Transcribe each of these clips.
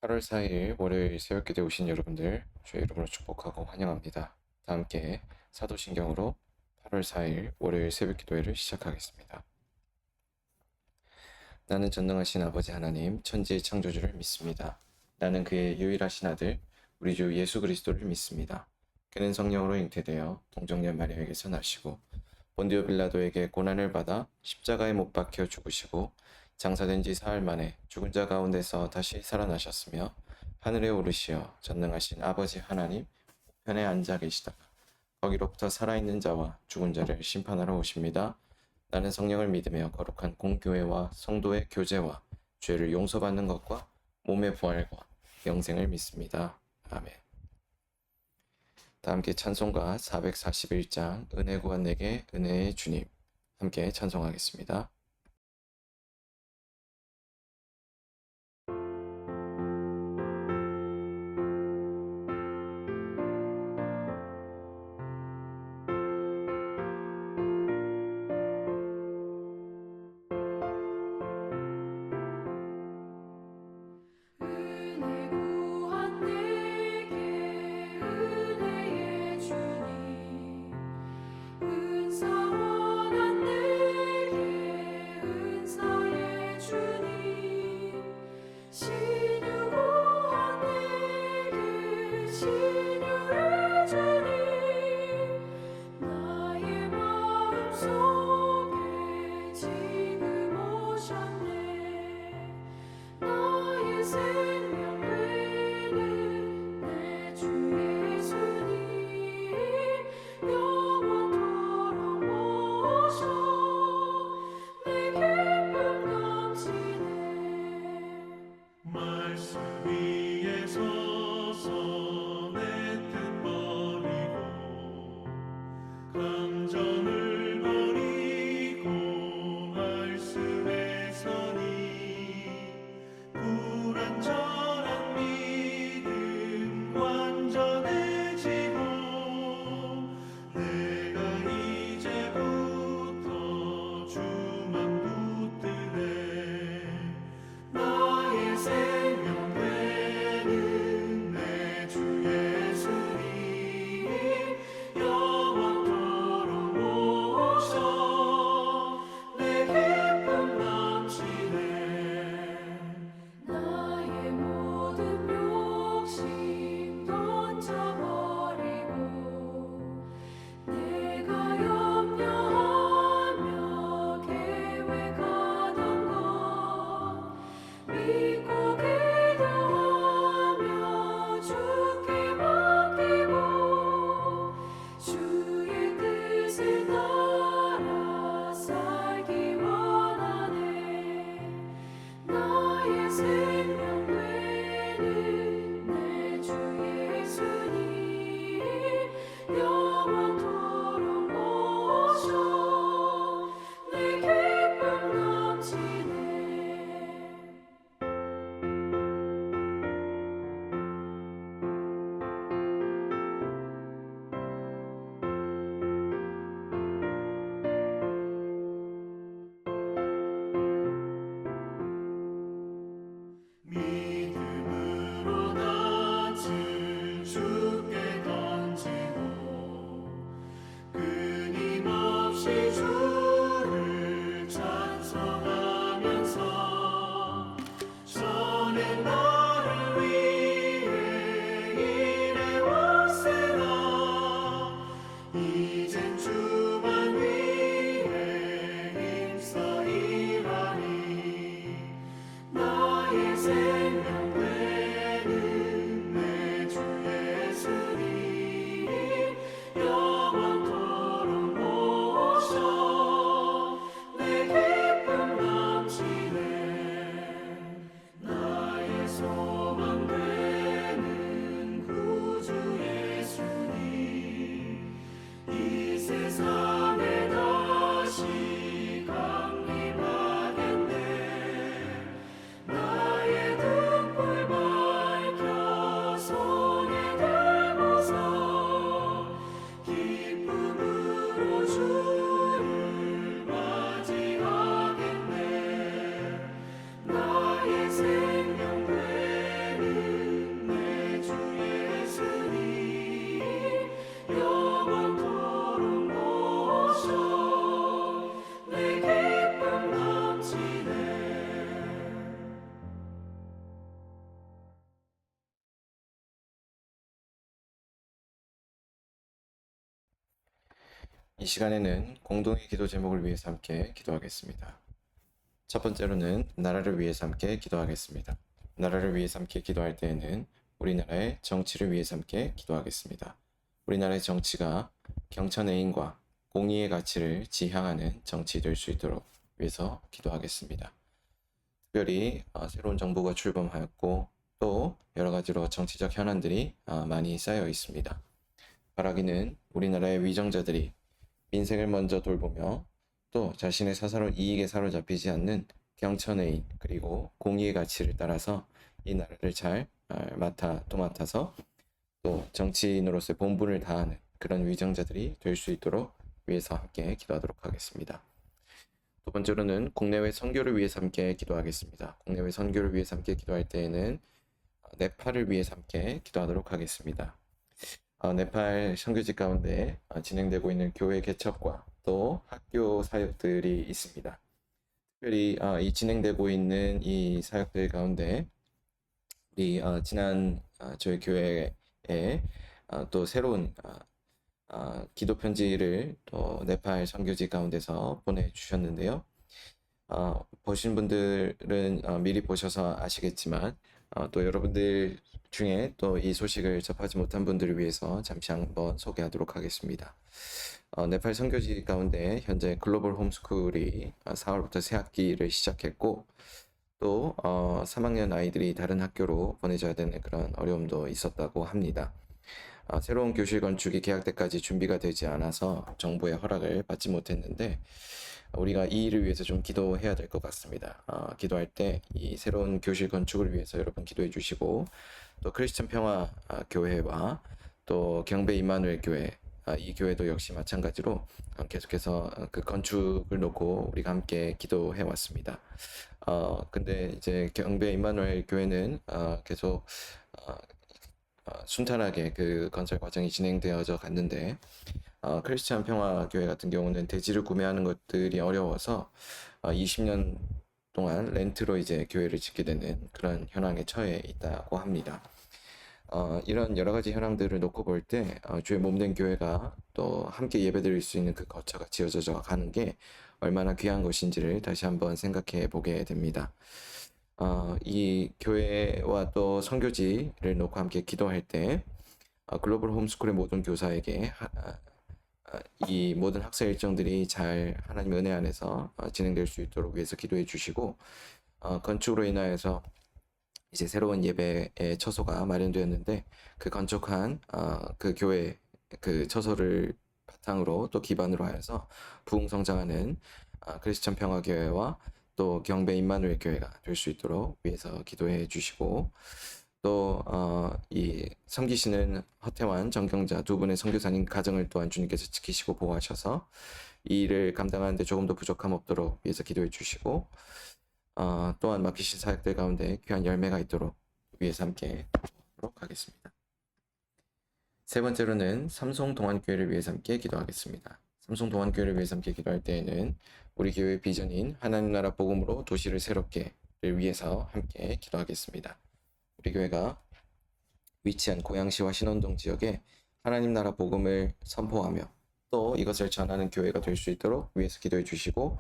8월 4일 월요일 새벽기도에 오신 여러분들 주의 이름으로 축복하고 환영합니다. 다 함께 사도신경으로 8월 4일 월요일 새벽기도회를 시작하겠습니다. 나는 전능하신 아버지 하나님 천지의 창조주를 믿습니다. 나는 그의 유일하신 아들 우리 주 예수 그리스도를 믿습니다. 그는 성령으로 잉태되어 동정녀 마리아에게서 나시고 본디오 빌라도에게 고난을 받아 십자가에 못 박혀 죽으시고 장사된 지 사흘 만에 죽은 자 가운데서 다시 살아나셨으며 하늘에 오르시어 전능하신 아버지 하나님 우편에 앉아 계시다가 거기로부터 살아있는 자와 죽은 자를 심판하러 오십니다. 나는 성령을 믿으며 거룩한 공교회와 성도의 교제와 죄를 용서받는 것과 몸의 부활과 영생을 믿습니다. 아멘. 다 함께 찬송가 441장 은혜 구한 내게 은혜의 주님 함께 찬송하겠습니다. 은혜 구한 내게 은혜의 주님 은사 원한 내게 은사의 주님 신유 구한 내게 신유의 주님 나의 마음속에 지금 오셨네 나의 생명 되는 내 주 예수님 영원토록 모셔 내 기쁨 넘치네 말씀 위에 서서 내 뜻 버리고 감정을 버리고 말씀에 서니 불완전한 믿음 완전해지고 내가 이제부터 주만 붙드네 나의 생명 되는 내 주 예수님 영원토록 모셔 내 기쁨 넘치네 나의 모든 욕심 던져버리고 내가 염려하며 계획하던 것 믿고 기도하며 주께 맡기고 주의 뜻을 따라 살기 원하네 나의 생명 되는 내 주 예수님 영원토록 모셔 내 기쁨 넘치네 믿음으로 낯을 주께 던지고 끊임없이 주를 찬송하면서 전에 나를 위해 일해왔으나 이젠 주만 위해 힘써 일하리 나의 생명 되는 내 주 예수님 영원토록 모셔 내 기쁨 넘치네 이 시간에는 공동의 기도 제목을 위해서 함께 기도하겠습니다. 첫 번째로는 나라를 위해서 함께 기도하겠습니다. 나라를 위해서 함께 기도할 때에는 우리나라의 정치를 위해서 함께 기도하겠습니다. 우리나라의 정치가 경천애인과 공의의 가치를 지향하는 정치 될 수 있도록 위해서 기도하겠습니다. 특별히 새로운 정부가 출범하였고 또 여러 가지로 정치적 현안들이 많이 쌓여 있습니다. 바라기는 우리나라의 위정자들이 민생을 먼저 돌보며 또 자신의 사사로운 이익에 사로잡히지 않는 경천애인 그리고 공의의 가치를 따라서 이 나라를 잘 도맡아서 또 정치인으로서의 본분을 다하는 그런 위정자들이 될 수 있도록 위해서 함께 기도하도록 하겠습니다. 두 번째로는 국내외 선교를 위해서 함께 기도하겠습니다. 국내외 선교를 위해서 함께 기도할 때에는 네팔을 위해서 함께 기도하도록 하겠습니다. 네팔 선교지 가운데 진행되고 있는 교회 개척과 또 학교 사역들이 있습니다. 특별히 이 진행되고 있는 이 사역들 가운데 우리 지난 저희 교회에 또 새로운 기도 편지를 또 네팔 선교지 가운데서 보내주셨는데요. 보신 분들은 미리 보셔서 아시겠지만 또 여러분들 중에 또 이 소식을 접하지 못한 분들을 위해서 잠시 한번 소개하도록 하겠습니다. 네팔 선교지 가운데 현재 글로벌 홈스쿨이 4월부터 새 학기를 시작했고 또 3학년 아이들이 다른 학교로 보내져야 되는 그런 어려움도 있었다고 합니다. 새로운 교실 건축이 계약 때까지 준비가 되지 않아서 정부의 허락을 받지 못했는데 우리가 이 일을 위해서 좀 기도해야 될 것 같습니다. 기도할 때 이 새로운 교실 건축을 위해서 여러분 기도해 주시고 또 크리스천 평화 교회와 또 경배 임마누엘 교회 이 교회도 역시 마찬가지로 계속해서 그 건축을 놓고 우리가 함께 기도해 왔습니다. 근데 이제 경배 임마누엘 교회는 계속 순탄하게 그 건설 과정이 진행되어져 갔는데 크리스찬 평화 교회 같은 경우는 대지를 구매하는 것들이 어려워서 20년 동안 렌트로 이제 교회를 짓게 되는 그런 현황에 처해 있다고 합니다. 이런 여러 가지 현황들을 놓고 볼 때 주의 몸된 교회가 또 함께 예배드릴 수 있는 그 거처가 지어져 가는 게 얼마나 귀한 것인지를 다시 한번 생각해 보게 됩니다. 이 교회와 또 선교지를 놓고 함께 기도할 때 글로벌 홈스쿨의 모든 교사에게 이 모든 학사 일정들이 잘 하나님의 은혜 안에서 진행될 수 있도록 위해서 기도해 주시고 건축으로 인하여서 이제 새로운 예배의 처소가 마련되었는데 그 건축한 그 교회 그 처소를 바탕으로 또 기반으로 하여서 부흥성장하는 크리스천 평화교회와 또 경배 임마누엘 교회가 될 수 있도록 위해서 기도해 주시고 또 이 섬기시는 허태환 정경자 두 분의 선교사님 가정을 또한 주님께서 지키시고 보호하셔서 이 일을 감당하는데 조금 더 부족함 없도록 위해서 기도해 주시고 또한 맡기신 사역들 가운데 귀한 열매가 있도록 위해서 함께 기도하도록 하겠습니다. 세 번째로는 삼송 동안교회를 위해서 함께 기도하겠습니다. 삼송 동안교회를 위해서 함께 기도할 때에는 우리 교회 비전인 하나님 나라 복음으로 도시를 새롭게를 위해서 함께 기도하겠습니다. 우리 교회가 위치한 고양시와 신원동 지역에 하나님 나라 복음을 선포하며 또 이것을 전하는 교회가 될 수 있도록 위해서 기도해 주시고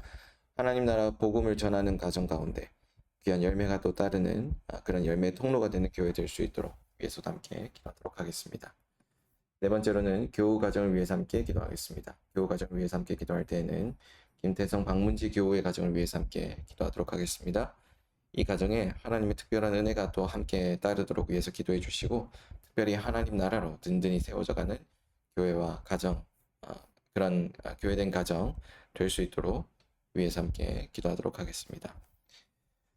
하나님 나라 복음을 전하는 가정 가운데 귀한 열매가 또 따르는 그런 열매 통로가 되는 교회 될 수 있도록 위해서도 함께 기도하도록 하겠습니다. 네 번째로는 교우 가정을 위해서 함께 기도하겠습니다. 교우 가정을 위해서 함께 기도할 때에는 김태성 박문지 교우의 가정을 위해서 함께 기도하도록 하겠습니다. 이 가정에 하나님의 특별한 은혜가 또 함께 따르도록 위해서 기도해 주시고 특별히 하나님 나라로 든든히 세워져가는 교회와 가정 그런 교회된 가정 될 수 있도록 위해서 함께 기도하도록 하겠습니다.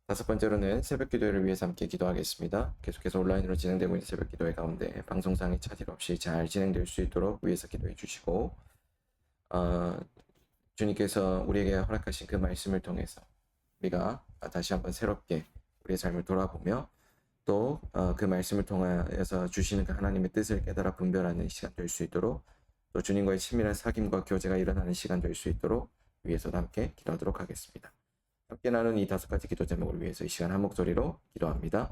다섯 번째로는 새벽 기도회를 위해서 함께 기도하겠습니다. 계속해서 온라인으로 진행되고 있는 새벽 기도회 가운데 방송상의 차질 없이 잘 진행될 수 있도록 위해서 기도해 주시고 주님께서 우리에게 허락하신 그 말씀을 통해서 우리가 다시 한번 새롭게 우리의 삶을 돌아보며 또 그 말씀을 통하여서 주시는 그 하나님의 뜻을 깨달아 분별하는 시간 될 수 있도록 또 주님과의 친밀한 사귐과 교제가 일어나는 시간 될 수 있도록 위해서도 함께 기도하도록 하겠습니다. 함께 나눈 이 다섯 가지 기도 제목을 위해서 이 시간 한 목소리로 기도합니다.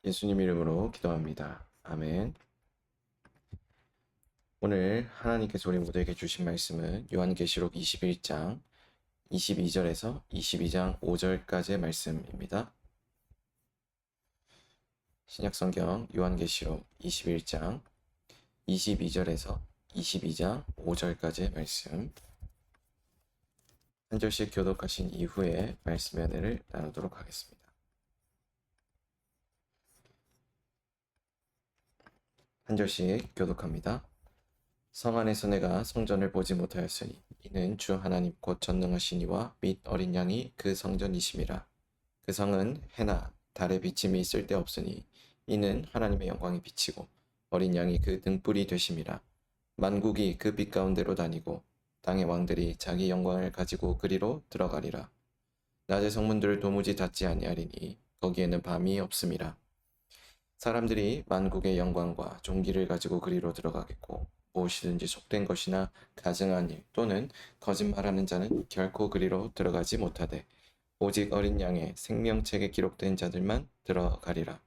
예수님 이름으로 기도합니다. 아멘. 오늘 하나님께서 우리 모두에게 주신 말씀은 요한계시록 21장 22절에서 22장 5절까지의 말씀입니다. 신약성경 요한계시록 21장 22절에서 22장 5절까지의 말씀, 한 절씩 교독하신 이후에 말씀의 은혜를 나누도록 하겠습니다. 한 절씩 교독합니다. 성 안에서 내가 성전을 보지 못하였으니 이는 주 하나님 곧 전능하신 이와 및 어린 양이 그 성전이심이라. 그 성은 해나 달의 비침이 쓸데없으니 이는 하나님의 영광이 비치고 어린 양이 그 등불이 되심이라. 만국이 그 빛 가운데로 다니고 땅의 왕들이 자기 영광을 가지고 그리로 들어가리라. 낮의 성문들을 도무지 닫지 아니하리니 거기에는 밤이 없음이라. 사람들이 만국의 영광과 존귀를 가지고 그리로 들어가겠고 무엇이든지 속된 것이나 가증한 일 또는 거짓말하는 자는 결코 그리로 들어가지 못하되 오직 어린 양의 생명책에 기록된 자들만 들어가리라.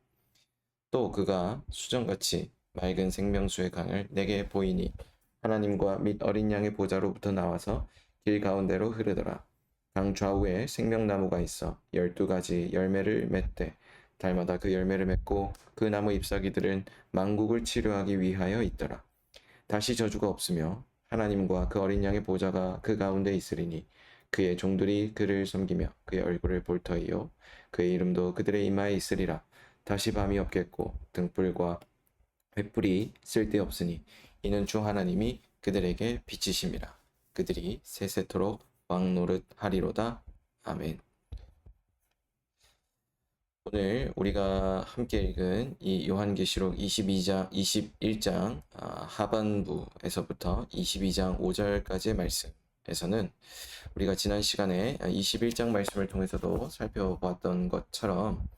또 그가 수정같이 맑은 생명수의 강을 내게 보이니 하나님과 및 어린 양의 보좌로부터 나와서 길 가운데로 흐르더라. 강 좌우에 생명나무가 있어 12가지 열매를 맺되 달마다 그 열매를 맺고 그 나무 잎사귀들은 만국을 치료하기 위하여 있더라. 다시 저주가 없으며 하나님과 그 어린 양의 보좌가 그 가운데 있으리니 그의 종들이 그를 섬기며 그의 얼굴을 볼 터이요 그의 이름도 그들의 이마에 있으리라. 다시 밤이 없겠고 등불과 횃불이 쓸데없으니 이는 주 하나님이 그들에게 비치심이라. 그들이 세세토록 왕노릇 하리로다. 아멘. 오늘 우리가 함께 읽은 이 요한계시록 21장 하반부에서부터 22장 5절까지의 말씀에서는 우리가 지난 시간에 21장 말씀을 통해서도 살펴보았던 것처럼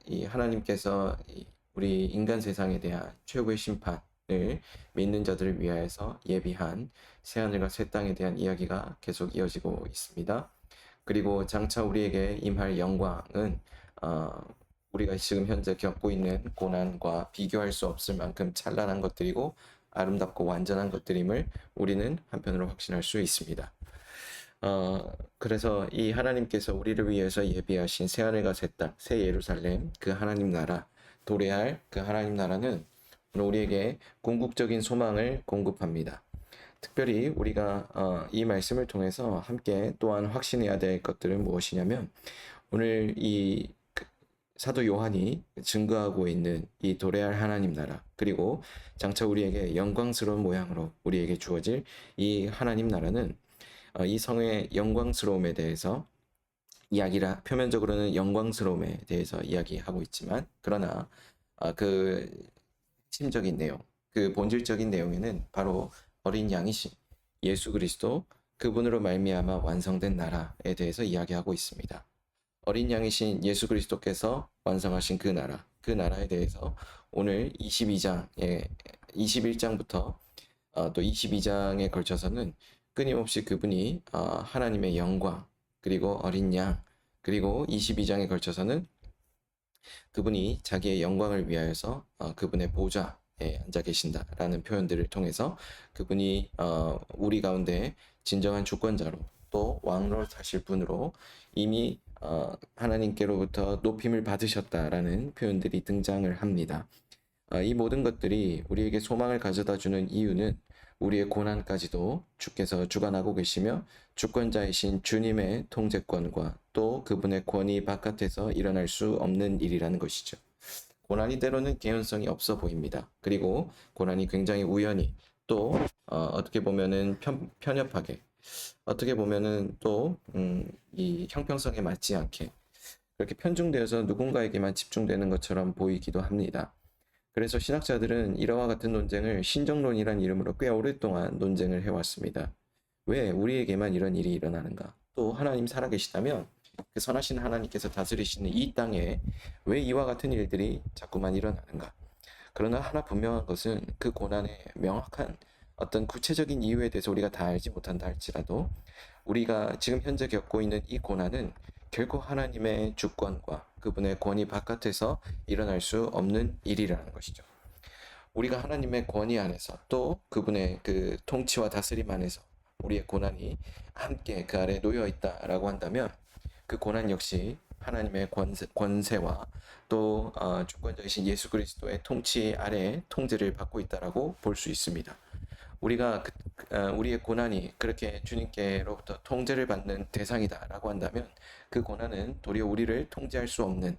이 하나님께서 우리 인간 세상에 대한 최후의 심판을 믿는 자들을 위하여서 예비한 새하늘과 새 땅에 대한 이야기가 계속 이어지고 있습니다. 그리고 장차 우리에게 임할 영광은 우리가 지금 현재 겪고 있는 고난과 비교할 수 없을 만큼 찬란한 것들이고 아름답고 완전한 것들임을 우리는 한편으로 확신할 수 있습니다. 그래서 이 하나님께서 우리를 위해서 예비하신 새하늘과 새 땅, 새 예루살렘, 그 하나님 나라, 도래할 그 하나님 나라는 오늘 우리에게 궁극적인 소망을 공급합니다. 특별히 우리가 이 말씀을 통해서 함께 또한 확신해야 될 것들은 무엇이냐면 오늘 이 사도 요한이 증거하고 있는 이 도래할 하나님 나라, 그리고 장차 우리에게 영광스러운 모양으로 우리에게 주어질 이 하나님 나라는 이 성의 영광스러움에 대해서 표면적으로는 영광스러움에 대해서 이야기하고 있지만, 그러나 그 핵심적인 내용, 그 본질적인 내용에는 바로 어린 양이신 예수 그리스도, 그분으로 말미암아 완성된 나라에 대해서 이야기하고 있습니다. 어린 양이신 예수 그리스도께서 완성하신 그 나라, 그 나라에 대해서 오늘 21장부터 또 22장에 걸쳐서는 끊임없이 그분이 하나님의 영광, 그리고 어린 양, 그리고 22장에 걸쳐서는 그분이 자기의 영광을 위하여서 그분의 보좌에 앉아 계신다라는 표현들을 통해서 그분이 우리 가운데 진정한 주권자로 또 왕노릇하실 분으로 이미 하나님께로부터 높임을 받으셨다라는 표현들이 등장을 합니다. 이 모든 것들이 우리에게 소망을 가져다주는 이유는 우리의 고난까지도 주께서 주관하고 계시며 주권자이신 주님의 통제권과 또 그분의 권위 바깥에서 일어날 수 없는 일이라는 것이죠. 고난이 때로는 개연성이 없어 보입니다. 그리고 고난이 굉장히 우연히 또 어떻게 보면은 편협하게, 어떻게 보면은 또 이 형평성에 맞지 않게 그렇게 편중되어서 누군가에게만 집중되는 것처럼 보이기도 합니다. 그래서 신학자들은 이와 같은 논쟁을 신정론이란 이름으로 꽤 오랫동안 논쟁을 해왔습니다. 왜 우리에게만 이런 일이 일어나는가? 또 하나님 살아계시다면 그 선하신 하나님께서 다스리시는 이 땅에 왜 이와 같은 일들이 자꾸만 일어나는가? 그러나 하나 분명한 것은 그 고난의 명확한 어떤 구체적인 이유에 대해서 우리가 다 알지 못한다 할지라도 우리가 지금 현재 겪고 있는 이 고난은 결코 하나님의 주권과 그분의 권위 바깥에서 일어날 수 없는 일이라는 것이죠. 우리가 하나님의 권위 안에서 또 그분의 그 통치와 다스림 안에서 우리의 고난이 함께 그 아래 놓여 있다라고 한다면 그 고난 역시 하나님의 권세와 또 주권자이신 예수 그리스도의 통치 아래 통제를 받고 있다라고 볼 수 있습니다. 우리가 우리의 고난이 그렇게 주님께로부터 통제를 받는 대상이다라고 한다면 그 고난은 도리어 우리를 통제할 수 없는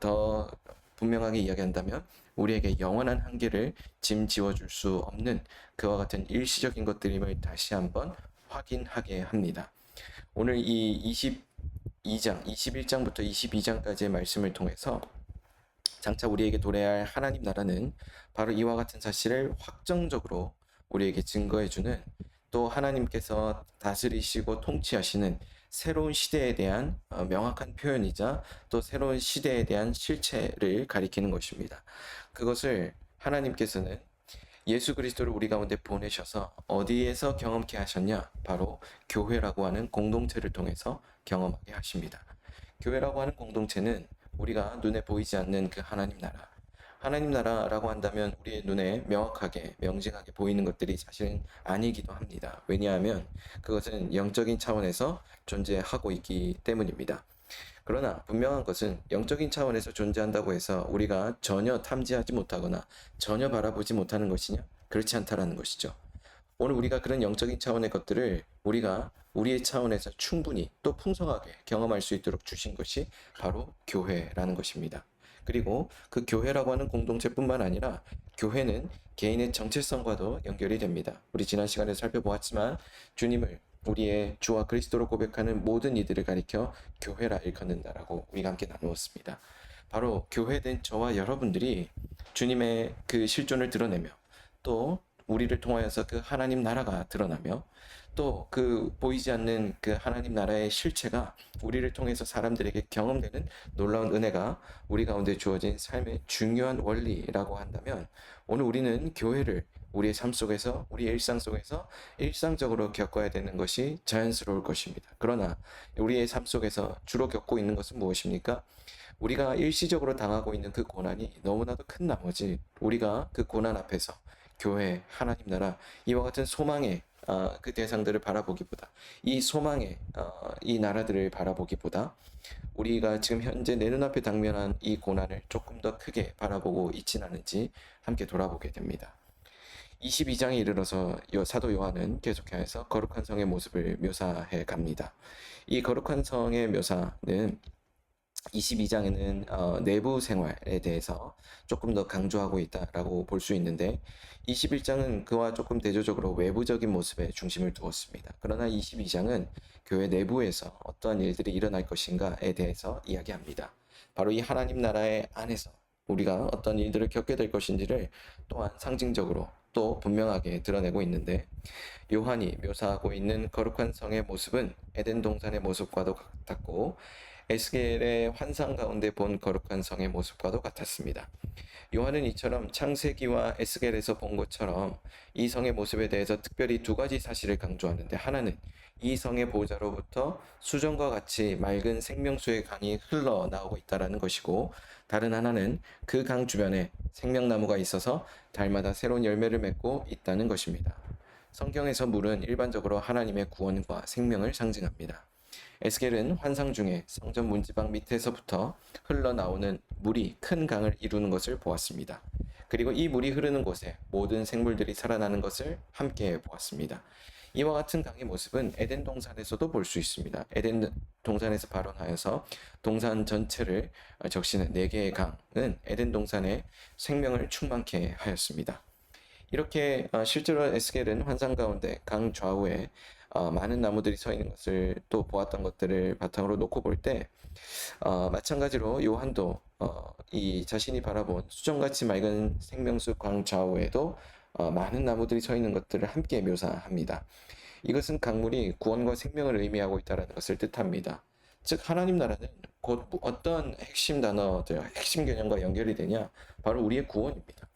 더 분명하게 이야기한다면 우리에게 영원한 한계를 짐지어줄 수 없는 그와 같은 일시적인 것들임을 다시 한번 확인하게 합니다. 오늘 이 22장, 21장부터 22장까지의 말씀을 통해서 장차 우리에게 도래해야 할 하나님 나라는 바로 이와 같은 사실을 확정적으로 우리에게 증거해주는 또 하나님께서 다스리시고 통치하시는 새로운 시대에 대한 명확한 표현이자 또 새로운 시대에 대한 실체를 가리키는 것입니다. 그것을 하나님께서는 예수 그리스도를 우리 가운데 보내셔서 어디에서 경험케 하셨냐? 바로 교회라고 하는 공동체를 통해서 경험하게 하십니다. 교회라고 하는 공동체는 우리가 눈에 보이지 않는 그 하나님 나라라고 한다면 우리의 눈에 명확하게 명징하게 보이는 것들이 사실은 아니기도 합니다. 왜냐하면 그것은 영적인 차원에서 존재하고 있기 때문입니다. 그러나 분명한 것은 영적인 차원에서 존재한다고 해서 우리가 전혀 탐지하지 못하거나 전혀 바라보지 못하는 것이냐? 그렇지 않다라는 것이죠. 오늘 우리가 그런 영적인 차원의 것들을 우리가 우리의 차원에서 충분히 또 풍성하게 경험할 수 있도록 주신 것이 바로 교회라는 것입니다. 그리고 그 교회라고 하는 공동체뿐만 아니라 교회는 개인의 정체성과도 연결이 됩니다. 우리 지난 시간에 살펴보았지만 주님을 우리의 주와 그리스도로 고백하는 모든 이들을 가리켜 교회라 일컫는다라고 우리가 함께 나누었습니다. 바로 교회된 저와 여러분들이 주님의 그 실존을 드러내며 또 우리를 통하여서 그 하나님 나라가 드러나며 또 그 보이지 않는 그 하나님 나라의 실체가 우리를 통해서 사람들에게 경험되는 놀라운 은혜가 우리 가운데 주어진 삶의 중요한 원리라고 한다면 오늘 우리는 교회를 우리의 삶 속에서 우리의 일상 속에서 일상적으로 겪어야 되는 것이 자연스러울 것입니다. 그러나 우리의 삶 속에서 주로 겪고 있는 것은 무엇입니까? 우리가 일시적으로 당하고 있는 그 고난이 너무나도 큰 나머지 우리가 그 고난 앞에서 교회, 하나님 나라 이와 같은 소망의 그 대상들을 바라보기보다 이 소망의 이 나라들을 바라보기보다 우리가 지금 현재 내 눈앞에 당면한 이 고난을 조금 더 크게 바라보고 있진 않은지 함께 돌아보게 됩니다. 22장에 이르러서 사도 요한은 계속해서 거룩한 성의 모습을 묘사해 갑니다. 이 거룩한 성의 묘사는 22장에는 내부 생활에 대해서 조금 더 강조하고 있다라고 볼 수 있는데 21장은 그와 조금 대조적으로 외부적인 모습에 중심을 두었습니다. 그러나 22장은 교회 내부에서 어떠한 일들이 일어날 것인가에 대해서 이야기합니다. 바로 이 하나님 나라의 안에서 우리가 어떤 일들을 겪게 될 것인지를 또한 상징적으로 또 분명하게 드러내고 있는데 요한이 묘사하고 있는 거룩한 성의 모습은 에덴 동산의 모습과도 같았고 에스겔의 환상 가운데 본 거룩한 성의 모습과도 같았습니다. 요한은 이처럼 창세기와 에스겔에서 본 것처럼 이 성의 모습에 대해서 특별히 두 가지 사실을 강조하는데 하나는 이 성의 보좌로부터 수정과 같이 맑은 생명수의 강이 흘러나오고 있다는 것이고 다른 하나는 그 강 주변에 생명나무가 있어서 달마다 새로운 열매를 맺고 있다는 것입니다. 성경에서 물은 일반적으로 하나님의 구원과 생명을 상징합니다. 에스겔은 환상 중에 성전 문지방 밑에서부터 흘러나오는 물이 큰 강을 이루는 것을 보았습니다. 그리고 이 물이 흐르는 곳에 모든 생물들이 살아나는 것을 함께 보았습니다. 이와 같은 강의 모습은 에덴 동산에서도 볼 수 있습니다. 에덴 동산에서 발원하여서 동산 전체를 적시는 4개의 강은 에덴 동산의 생명을 충만케 하였습니다. 이렇게 실제로 에스겔은 환상 가운데 강 좌우에 많은 나무들이 서 있는 것을 또 보았던 것들을 바탕으로 놓고 볼 때 마찬가지로 요한도 이 자신이 바라본 수정같이 맑은 생명수 강 좌우에도 많은 나무들이 서 있는 것들을 함께 묘사합니다. 이것은 강물이 구원과 생명을 의미하고 있다는 것을 뜻합니다. 즉 하나님 나라는 곧 어떤 핵심 단어들, 핵심 개념과 연결이 되냐? 바로 우리의 구원입니다.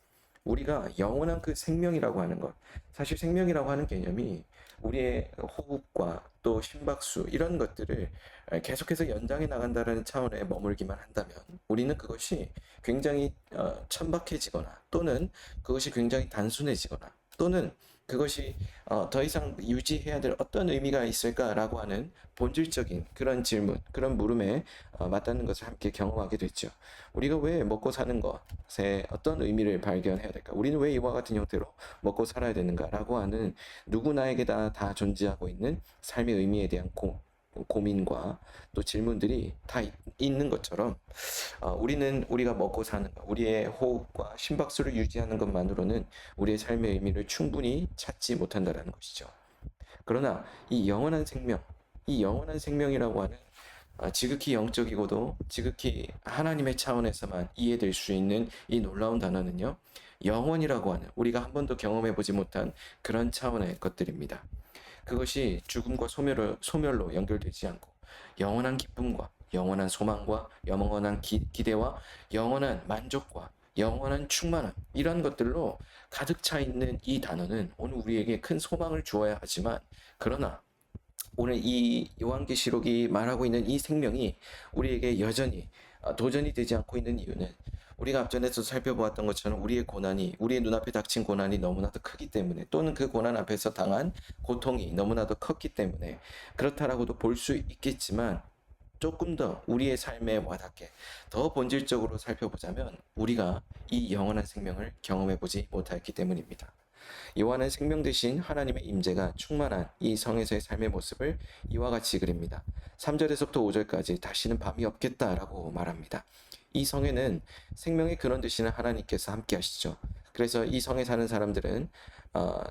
우리가 영원한 그 생명이라고 하는 것, 사실 생명이라고 하는 개념이 우리의 호흡과 또 심박수 이런 것들을 계속해서 연장해 나간다는 차원에 머물기만 한다면 우리는 그것이 굉장히 천박해지거나 또는 그것이 굉장히 단순해지거나 또는 그것이 더 이상 유지해야 될 어떤 의미가 있을까라고 하는 본질적인 그런 질문, 그런 물음에 맞닿는 것을 함께 경험하게 됐죠. 우리가 왜 먹고 사는 것에 어떤 의미를 발견해야 될까? 우리는 왜 이와 같은 형태로 먹고 살아야 되는가라고 하는 누구나에게 다 존재하고 있는 삶의 의미에 대한 고민과 또 질문들이 다 있는 것처럼 우리는 우리가 먹고 사는 것, 우리의 호흡과 심박수를 유지하는 것만으로는 우리의 삶의 의미를 충분히 찾지 못한다라는 것이죠. 그러나 이 영원한 생명, 이 영원한 생명이라고 하는 지극히 영적이고도 지극히 하나님의 차원에서만 이해될 수 있는 이 놀라운 단어는요, 영원이라고 하는 우리가 한 번도 경험해 보지 못한 그런 차원의 것들입니다. 그것이 죽음과 소멸로 연결되지 않고 영원한 기쁨과 영원한 소망과 영원한 기대와 영원한 만족과 영원한 충만함 이런 것들로 가득 차 있는 이 단어는 오늘 우리에게 큰 소망을 주어야 하지만 그러나 오늘 이 요한계시록이 말하고 있는 이 생명이 우리에게 여전히 도전이 되지 않고 있는 이유는 우리가 앞전에서 살펴보았던 것처럼 우리의 고난이 우리의 눈앞에 닥친 고난이 너무나도 크기 때문에 또는 그 고난 앞에서 당한 고통이 너무나도 컸기 때문에 그렇다라고도 볼 수 있겠지만 조금 더 우리의 삶에 와닿게 더 본질적으로 살펴보자면 우리가 이 영원한 생명을 경험해 보지 못했기 때문입니다. 요한은 생명 대신 하나님의 임재가 충만한 이 성에서의 삶의 모습을 이와 같이 그립니다. 3절에서부터 5절까지 다시는 밤이 없겠다라고 말합니다. 이 성에는 생명의 근원 되시는 하나님께서 함께 하시죠. 그래서 이 성에 사는 사람들은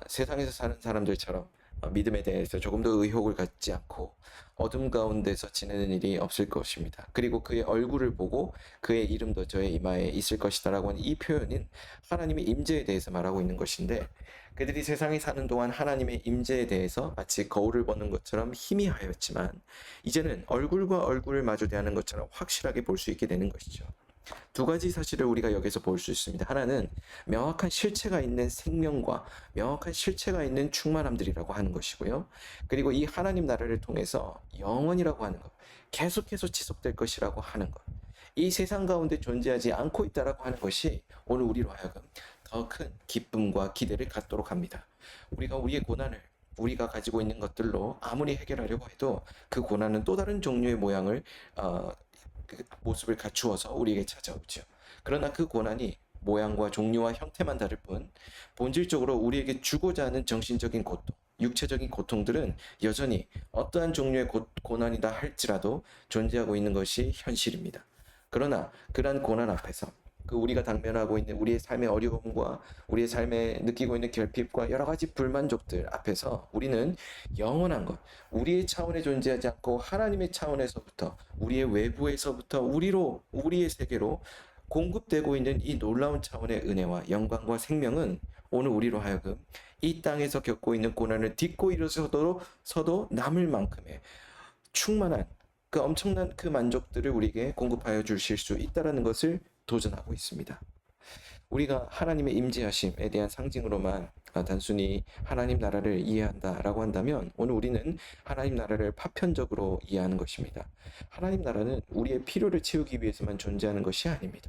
세상에서 사는 사람들처럼 믿음에 대해서 조금 더 의혹을 갖지 않고 어둠 가운데서 지내는 일이 없을 것입니다. 그리고 그의 얼굴을 보고 그의 이름도 저의 이마에 있을 것이다라고 하는 이 표현은 하나님의 임재에 대해서 말하고 있는 것인데 그들이 세상에 사는 동안 하나님의 임재에 대해서 마치 거울을 보는 것처럼 희미하였지만 이제는 얼굴과 얼굴을 마주대하는 것처럼 확실하게 볼 수 있게 되는 것이죠. 두 가지 사실을 우리가 여기서 볼 수 있습니다. 하나는 명확한 실체가 있는 생명과 명확한 실체가 있는 충만함들이라고 하는 것이고요. 그리고 이 하나님 나라를 통해서 영원이라고 하는 것, 계속해서 지속될 것이라고 하는 것, 이 세상 가운데 존재하지 않고 있다라고 하는 것이 오늘 우리로 하여금 더 큰 기쁨과 기대를 갖도록 합니다. 우리가 우리의 고난을 우리가 가지고 있는 것들로 아무리 해결하려고 해도 그 고난은 또 다른 종류의 모양을 그 모습을 갖추어서 우리에게 찾아오죠. 그러나 그 고난이 모양과 종류와 형태만 다를 뿐 본질적으로 우리에게 주고자 하는 정신적인 고통, 육체적인 고통들은 여전히 어떠한 종류의 고난이다 할지라도 존재하고 있는 것이 현실입니다. 그러나 그러한 고난 앞에서 그 우리가 당면하고 있는 우리의 삶의 어려움과 우리의 삶에 느끼고 있는 결핍과 여러 가지 불만족들 앞에서 우리는 영원한 것, 우리의 차원에 존재하지 않고 하나님의 차원에서부터 우리의 외부에서부터 우리의 세계로 공급되고 있는 이 놀라운 차원의 은혜와 영광과 생명은 오늘 우리로 하여금 이 땅에서 겪고 있는 고난을 딛고 일어서도 남을 만큼의 충만한 그 엄청난 그 만족들을 우리에게 공급하여 주실 수 있다는 것을 도전하고 있습니다. 우리가 하나님의 임재하심에 대한 상징으로만 단순히 하나님 나라를 이해한다라고 한다면 오늘 우리는 하나님 나라를 파편적으로 이해하는 것입니다. 하나님 나라는 우리의 필요를 채우기 위해서만 존재하는 것이 아닙니다.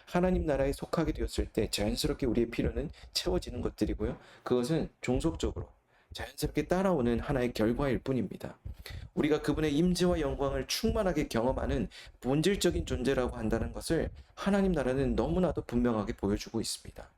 하나님 나라에 속하게 되었을 때 자연스럽게 우리의 필요는 채워지는 것들이고요. 그것은 종속적으로 자연스럽게 따라오는 하나의 결과일 뿐입니다. 우리가 그분의 임재와 영광을 충만하게 경험하는 본질적인 존재라고 한다는 것을 하나님 나라는 너무나도 분명하게 보여주고 있습니다.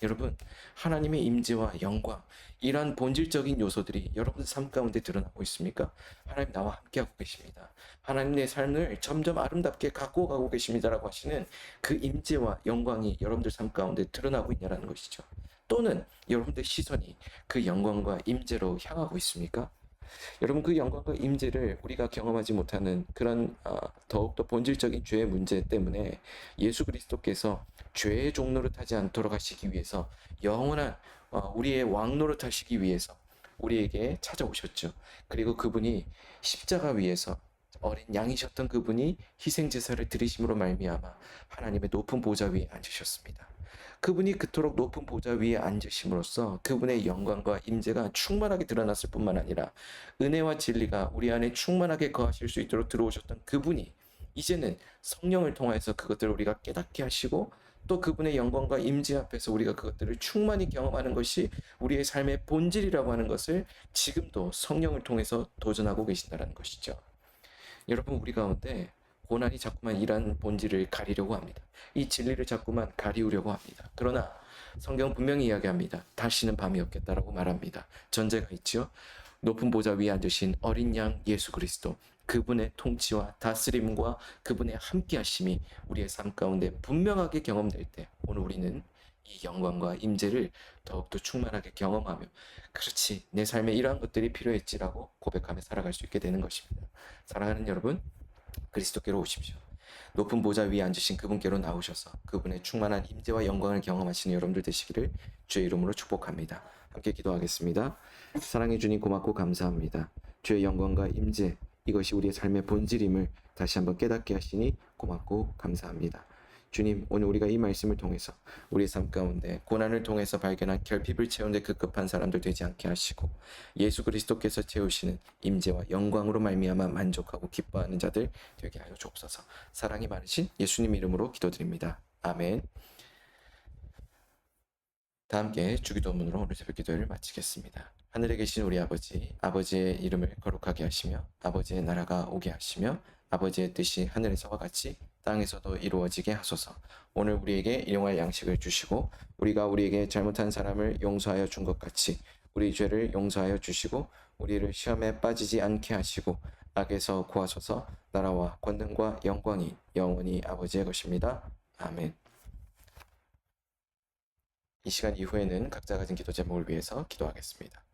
여러분, 하나님의 임재와 영광, 이러한 본질적인 요소들이 여러분의 삶 가운데 드러나고 있습니까? 하나님 나와 함께하고 계십니다. 하나님 내 삶을 점점 아름답게 갖고 가고 계십니다라고 하시는 그 임재와 영광이 여러분들 삶 가운데 드러나고 있냐라는 것이죠. 또는 여러분들 시선이 그 영광과 임재로 향하고 있습니까? 여러분, 그 영광과 임재를 우리가 경험하지 못하는 그런 더욱더 본질적인 죄의 문제 때문에 예수 그리스도께서 죄의 종노릇하지 않도록 하시기 위해서 영원한 우리의 왕노릇 하시기 위해서 우리에게 찾아오셨죠. 그리고 그분이 십자가 위에서 어린 양이셨던 그분이 희생제사를 드리심으로 말미암아 하나님의 높은 보좌 위에 앉으셨습니다. 그분이 그토록 높은 보좌 위에 앉으심으로써 그분의 영광과 임재가 충만하게 드러났을 뿐만 아니라 은혜와 진리가 우리 안에 충만하게 거하실 수 있도록 들어오셨던 그분이 이제는 성령을 통하여서 그것들을 우리가 깨닫게 하시고 또 그분의 영광과 임재 앞에서 우리가 그것들을 충만히 경험하는 것이 우리의 삶의 본질이라고 하는 것을 지금도 성령을 통해서 도전하고 계신다는 것이죠. 여러분, 우리 가운데 고난이 자꾸만 이러한 본질을 가리려고 합니다. 이 진리를 자꾸만 가리우려고 합니다. 그러나 성경 분명히 이야기합니다. 다시는 밤이 없겠다라고 말합니다. 전제가 있죠. 높은 보좌 위에 앉으신 어린 양 예수 그리스도, 그분의 통치와 다스림과 그분의 함께하심이 우리의 삶 가운데 분명하게 경험될 때 오늘 우리는 이 영광과 임재를 더욱더 충만하게 경험하며 그렇지, 내 삶에 이러한 것들이 필요했지라고 고백하며 살아갈 수 있게 되는 것입니다. 사랑하는 여러분, 그리스도께로 오십시오. 높은 보좌 위에 앉으신 그분께로 나오셔서 그분의 충만한 임재와 영광을 경험하시는 여러분들 되시기를 주의 이름으로 축복합니다. 함께 기도하겠습니다. 사랑해 주님, 고맙고 감사합니다. 주의 영광과 임재, 이것이 우리의 삶의 본질임을 다시 한번 깨닫게 하시니 고맙고 감사합니다. 주님, 오늘 우리가 이 말씀을 통해서 우리의 삶 가운데 고난을 통해서 발견한 결핍을 채우는 데 급급한 사람들 되지 않게 하시고 예수 그리스도께서 채우시는 임재와 영광으로 말미암아 만족하고 기뻐하는 자들 되게 하여 주옵소서. 사랑이 많으신 예수님 이름으로 기도드립니다. 아멘. 다 함께 주기도문으로 오늘 새벽 기도를 마치겠습니다. 하늘에 계신 우리 아버지, 아버지의 이름을 거룩하게 하시며 아버지의 나라가 오게 하시며 아버지의 뜻이 하늘에서와 같이 땅에서도 이루어지게 하소서. 오늘 우리에게 일용할 양식을 주시고 우리가 우리에게 잘못한 사람을 용서하여 준 것 같이 우리 죄를 용서하여 주시고 우리를 시험에 빠지지 않게 하시고 악에서 구하소서. 나라와 권능과 영광이 영원히 아버지의 것입니다. 아멘. 이 시간 이후에는 각자 가진 기도 제목을 위해서 기도하겠습니다.